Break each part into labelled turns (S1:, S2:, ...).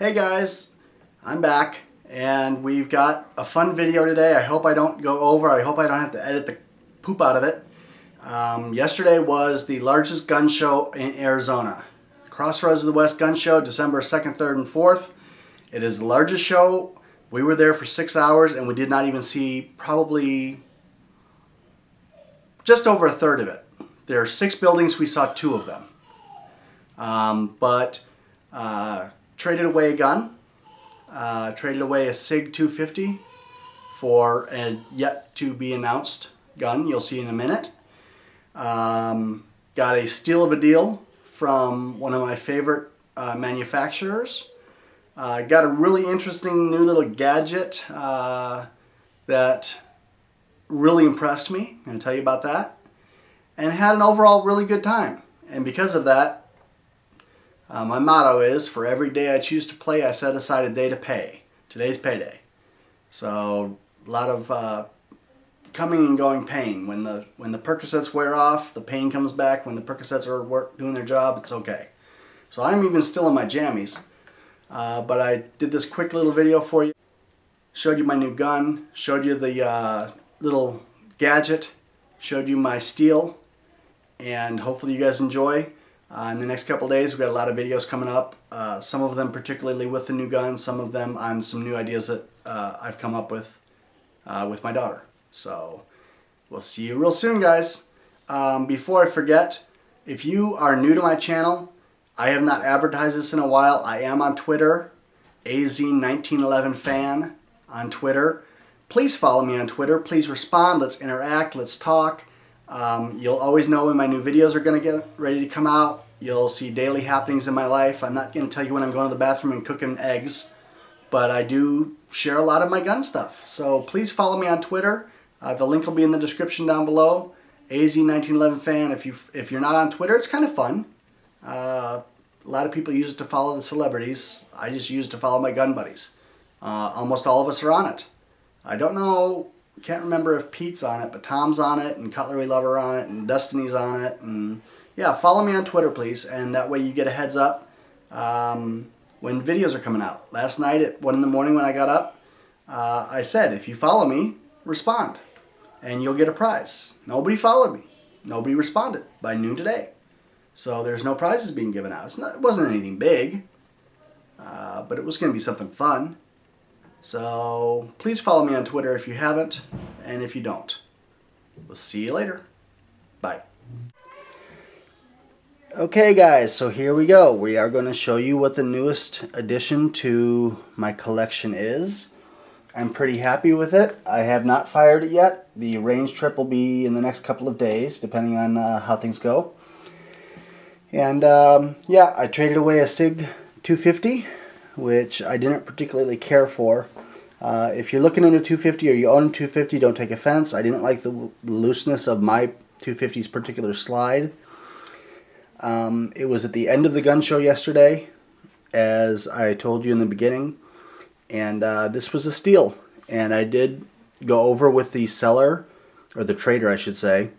S1: Hey guys, I'm back and we've got a fun video today. I hope I don't go over. I hope I don't have to edit the poop out of it. Yesterday was the largest gun show in Arizona. Crossroads of the West Gun Show, December 2nd, 3rd, and 4th. It is the largest show. We were there for 6 hours and we did not even see probably just over a third of it. There are 6 buildings, we saw 2 of them. Traded away a gun, traded away a SIG 250 for a yet to be announced gun you'll see in a minute. Got a steal of a deal from one of my favorite manufacturers. Got a really interesting new little gadget that really impressed me. I'm going to tell you about that. And had an overall really good time. And because of that, my motto is, for every day I choose to play, I set aside a day to pay. Today's payday. So a lot of coming and going pain. When the Percocets wear off, the pain comes back. When the Percocets are doing their job, it's okay. So I'm even still in my jammies. But I did this quick little video for you. Showed you my new gun. Showed you the little gadget. Showed you my steel. And hopefully you guys enjoy. In the next couple days, we've got a lot of videos coming up. Some of them particularly with the new gun, some of them on some new ideas that I've come up with my daughter. So we'll see you real soon, guys. Before I forget, if you are new to my channel, I have not advertised this in a while. I am on Twitter, AZ1911fan on Twitter. Please follow me on Twitter. Please respond. Let's interact. Let's talk. You'll always know when my new videos are going to get ready to come out. You'll see daily happenings in my life. I'm not going to tell you when I'm going to the bathroom and cooking eggs, but I do share a lot of my gun stuff. So please follow me on Twitter. The link will be in the description down below. AZ1911fan. If you're not on Twitter, it's kind of fun. A lot of people use it to follow the celebrities. I just use it to follow my gun buddies. Almost all of us are on it. I don't know. Can't remember if Pete's on it, but Tom's on it, and Cutlery Lover on it, and Destiny's on it, and yeah, follow me on Twitter, please, and that way you get a heads up when videos are coming out. Last night at 1 in the morning when I got up, I said, if you follow me, respond, and you'll get a prize. Nobody followed me. Nobody responded by noon today. So there's no prizes being given out. It wasn't anything big, but it was going to be something fun. So please follow me on Twitter if you haven't, and if you don't. We'll see you later. Bye. Okay guys, so here we go. We are going to show you what the newest addition to my collection is. I'm pretty happy with it. I have not fired it yet. The range trip will be in the next couple of days, depending on how things go. And yeah, I traded away a SIG 250. Which I didn't particularly care for. If you're looking into 250 or you own a 250, don't take offense. I didn't like the looseness of my 250's particular slide. It was at the end of the gun show yesterday, as I told you in the beginning, and this was a steal. And I did go over with the seller, or the trader I should say,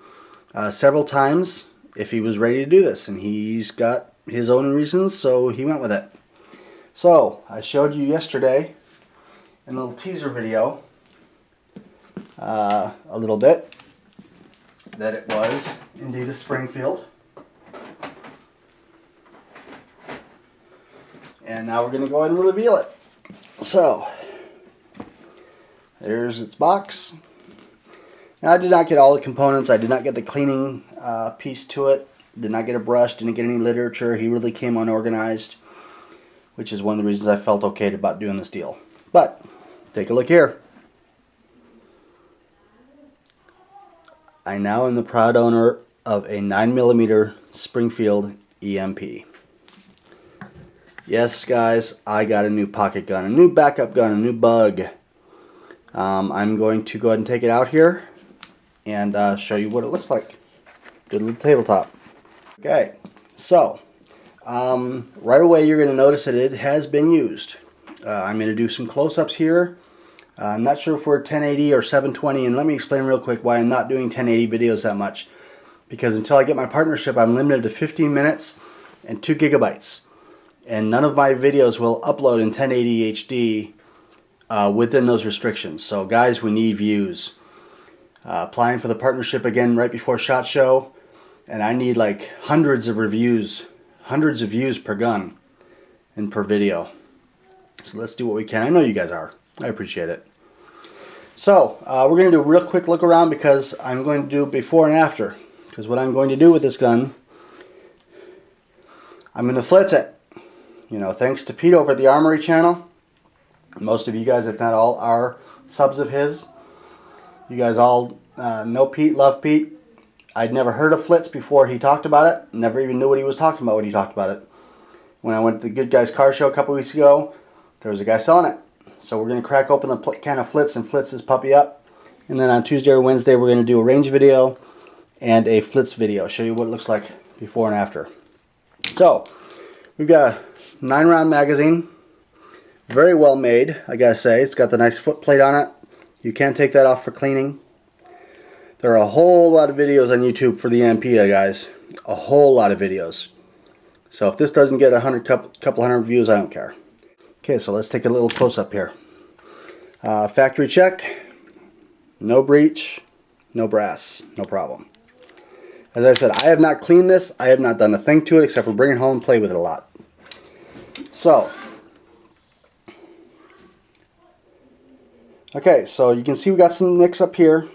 S1: several times if he was ready to do this, and he's got his own reasons, so he went with it. So, I showed you yesterday in a little teaser video, a little bit, that it was indeed a Springfield. And now we're going to go ahead and reveal it. So, there's its box. Now I did not get all the components. I did not get the cleaning piece to it. Did not get a brush, didn't get any literature. He really came unorganized, which is one of the reasons I felt okay about doing this deal. But, take a look here. I now am the proud owner of a 9mm Springfield EMP. Yes, guys, I got a new pocket gun, a new backup gun, a new bug. I'm going to go ahead and take it out here and show you what it looks like. Good little tabletop. Okay, so right away you're going to notice that it has been used. I'm going to do some close-ups here. I'm not sure if we're 1080 or 720, and let me explain real quick why I'm not doing 1080 videos that much. Because until I get my partnership, I'm limited to 15 minutes and 2 gigabytes. and none of my videos will upload in 1080 HD within those restrictions. So guys, we need views. Applying for the partnership again right before SHOT Show, and I need like hundreds of views per gun and per video. So let's do what we can. I know you guys are. I appreciate it. So we're going to do a real quick look around because I'm going to do before and after. Because what I'm going to do with this gun, I'm going to flitz it. You know, thanks to Pete over at the Armory channel. Most of you guys, if not all, are subs of his. You guys all know Pete, love Pete. I'd never heard of flitz before he talked about it. Never even knew what he was talking about when he talked about it. When I went to the Good Guys Car Show a couple weeks ago, there was a guy selling it. So we're going to crack open the can of flitz and flitz this puppy up. And then on Tuesday or Wednesday, we're going to do a range video and a flitz video. Show you what it looks like before and after. So, we've got a 9-round magazine. Very well made, I gotta say. It's got the nice foot plate on it. You can't take that off for cleaning. There are a whole lot of videos on YouTube for the MP, guys. A whole lot of videos. So if this doesn't get a couple hundred views, I don't care. Okay, so let's take a little close-up here. Factory check. No breach. No brass. No problem. As I said, I have not cleaned this. I have not done a thing to it except for bring it home and play with it a lot. So, okay, so you can see we got some nicks up here.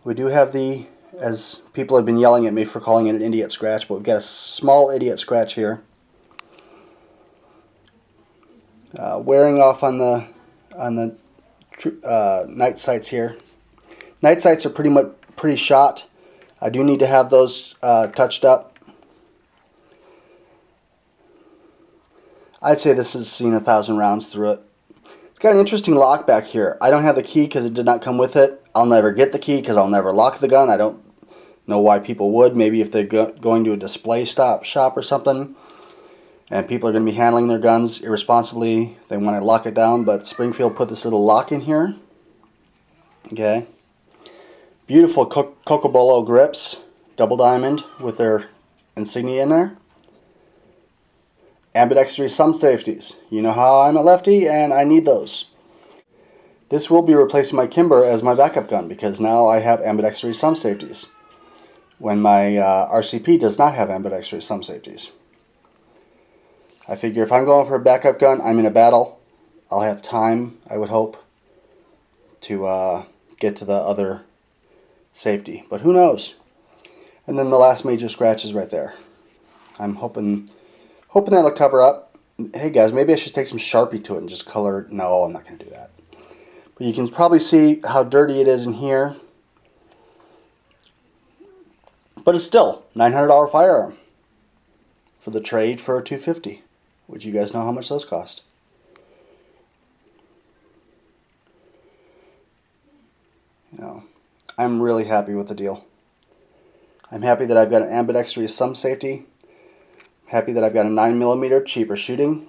S1: We do have the, as people have been yelling at me for calling it an idiot scratch, but we've got a small idiot scratch here. Wearing off on the night sights here. Night sights are pretty shot. I do need to have those touched up. I'd say this has seen 1,000 rounds through it. It's got an interesting lock back here. I don't have the key because it did not come with it. I'll never get the key because I'll never lock the gun. I don't know why people would. Maybe if they're going to a display shop or something and people are going to be handling their guns irresponsibly, they want to lock it down. But Springfield put this little lock in here. Okay. Beautiful Cocobolo grips. Double diamond with their insignia in there. Ambidextrous thumb safeties. You know how I'm a lefty and I need those. This will be replacing my Kimber as my backup gun because now I have ambidextrous thumb safeties when my RCP does not have ambidextrous thumb safeties. I figure if I'm going for a backup gun, I'm in a battle. I'll have time, I would hope, to get to the other safety. But who knows? And then the last major scratch is right there. I'm hoping that'll cover up. Hey guys, maybe I should take some Sharpie to it and just color it. No, I'm not going to do that. But you can probably see how dirty it is in here. But it's still $900 firearm for the trade for a $250. Would you guys know how much those cost? You know, I'm really happy with the deal. I'm happy that I've got an ambidextrous thumb safety. Happy that I've got a 9mm cheaper shooting.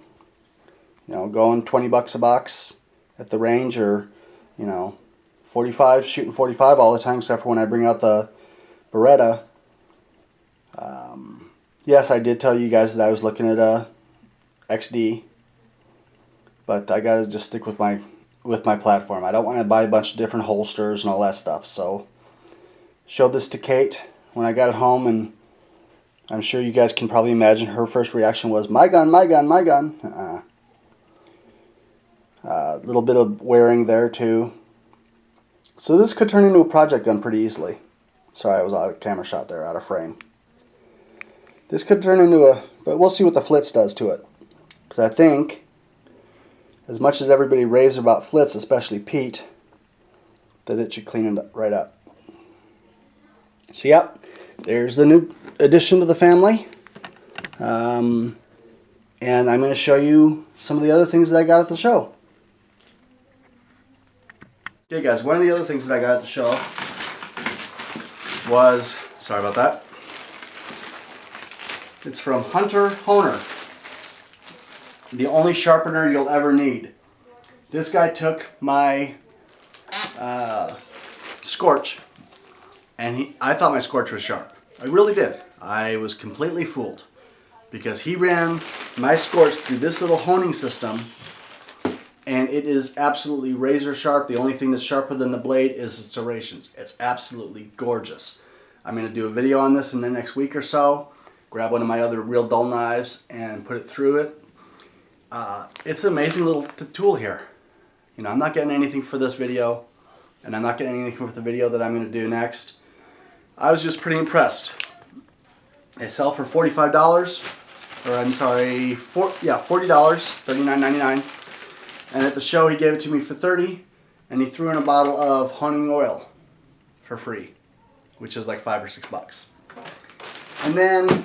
S1: You know, going 20 bucks a box at the range, or you know, 45, shooting 45 all the time, except for when I bring out the Beretta. Yes, I did tell you guys that I was looking at a XD, but I gotta just stick with my platform. I don't want to buy a bunch of different holsters and all that stuff. So, showed this to Kate when I got it home, and I'm sure you guys can probably imagine her first reaction was, my gun, my gun, my gun. A little bit of wearing there too. So this could turn into a project gun pretty easily. Sorry, I was out of camera shot there, out of frame. This could turn into but we'll see what the flitz does to it. Because I think, as much as everybody raves about flitz, especially Pete, that it should clean it right up. So yep, there's the new addition to the family. And I'm going to show you some of the other things that I got at the show. Okay guys, one of the other things that I got at the show was, sorry about that, it's from Hunter Honer. The only sharpener you'll ever need. This guy took my Scorch, and I thought my Scorch was sharp. I really did. I was completely fooled because he ran my scorch through this little honing system, and it is absolutely razor sharp. The only thing that's sharper than the blade is its serrations. It's absolutely gorgeous. I'm going to do a video on this in the next week or so. Grab one of my other real dull knives and put it through it. It's an amazing little tool here. You know, I'm not getting anything for this video, and I'm not getting anything for the video that I'm going to do next. I was just pretty impressed. They sell for $45, or I'm sorry, $40, $39.99. And at the show he gave it to me for $30, and he threw in a bottle of honing oil for free, which is like $5 or $6. And then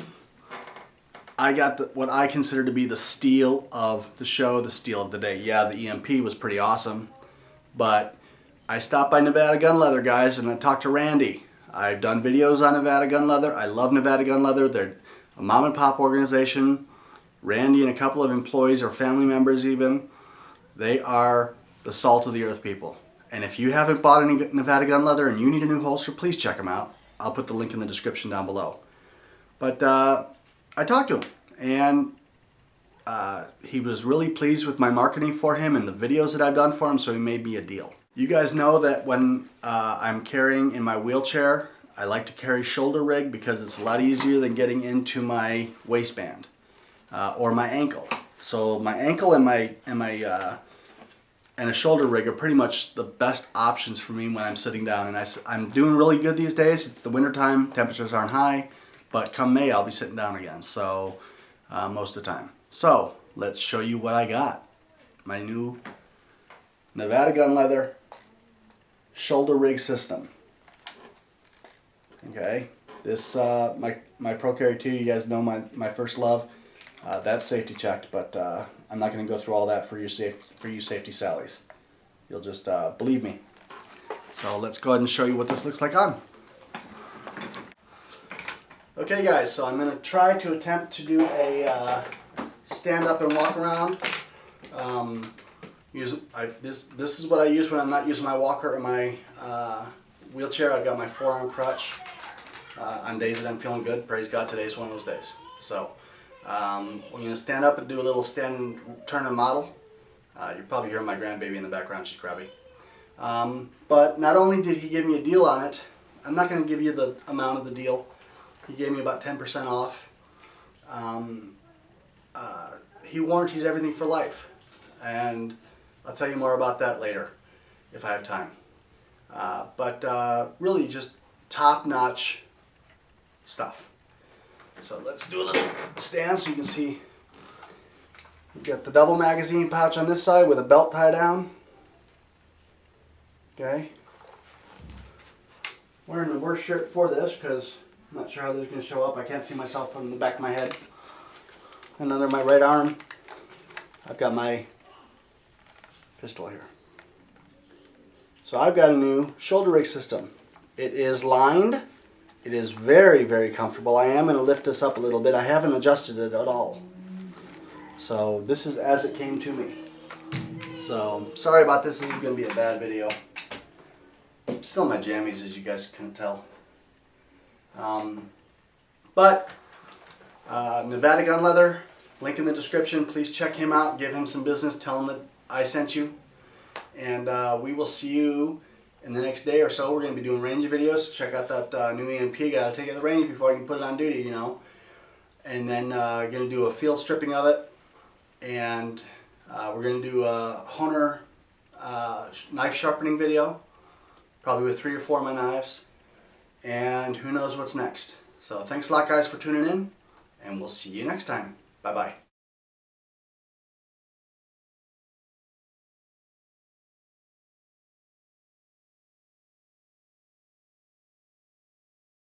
S1: I got what I consider to be the steal of the show, the steal of the day. Yeah, the EMP was pretty awesome, but I stopped by Nevada Gun Leather, guys, and I talked to Randy. I've done videos on Nevada Gun Leather. I love Nevada Gun Leather. They're a mom and pop organization. Randy and a couple of employees or family members even, they are the salt of the earth people. And if you haven't bought any Nevada Gun Leather and you need a new holster, please check them out. I'll put the link in the description down below. But I talked to him, and he was really pleased with my marketing for him and the videos that I've done for him, so he made me a deal. You guys know that when I'm carrying in my wheelchair, I like to carry shoulder rig because it's a lot easier than getting into my waistband or my ankle. So my ankle and a shoulder rig are pretty much the best options for me when I'm sitting down. And I'm doing really good these days. It's the winter time, temperatures aren't high, but come May I'll be sitting down again. So most of the time. So let's show you what I got. My new Nevada Gun Leather shoulder rig system. Okay, this my Pro Carry 2, you guys know my first love. That's safety checked, but I'm not going to go through all that for you safety Sallies. You'll just believe me. So let's go ahead and show you what this looks like on. Okay guys, so I'm going to try to attempt to do a stand up and walk around. This is what I use when I'm not using my walker or my wheelchair. I've got my forearm crutch on days that I'm feeling good. Praise God, today's one of those days. So we're going to stand up and do a little stand and turn and model. You're probably hearing my grandbaby in the background. She's crabby. But not only did he give me a deal on it, I'm not going to give you the amount of the deal. He gave me about 10% off. He warranties everything for life, and I'll tell you more about that later if I have time. But really just top-notch stuff. So let's do a little stand so you can see. You've got the double magazine pouch on this side with a belt tie down. Okay. Wearing the worst shirt for this because I'm not sure how this is going to show up. I can't see myself from the back of my head. And under my right arm, I've got my pistol here. So I've got a new shoulder rig system. It is lined. It is very, very comfortable. I am going to lift this up a little bit. I haven't adjusted it at all. So this is as it came to me. So sorry about this. This is going to be a bad video. Still in my jammies, as you guys can tell. Nevada Gun Leather, link in the description. Please check him out. Give him some business. Tell him that I sent you. And we will see you in the next day or so. We're going to be doing range videos. Check out that new EMP. Got to take it to the range before I can put it on duty, you know. And then going to do a field stripping of it. And we're going to do a Honer knife sharpening video. Probably with 3 or 4 of my knives. And who knows what's next. So thanks a lot, guys, for tuning in. And we'll see you next time. Bye-bye.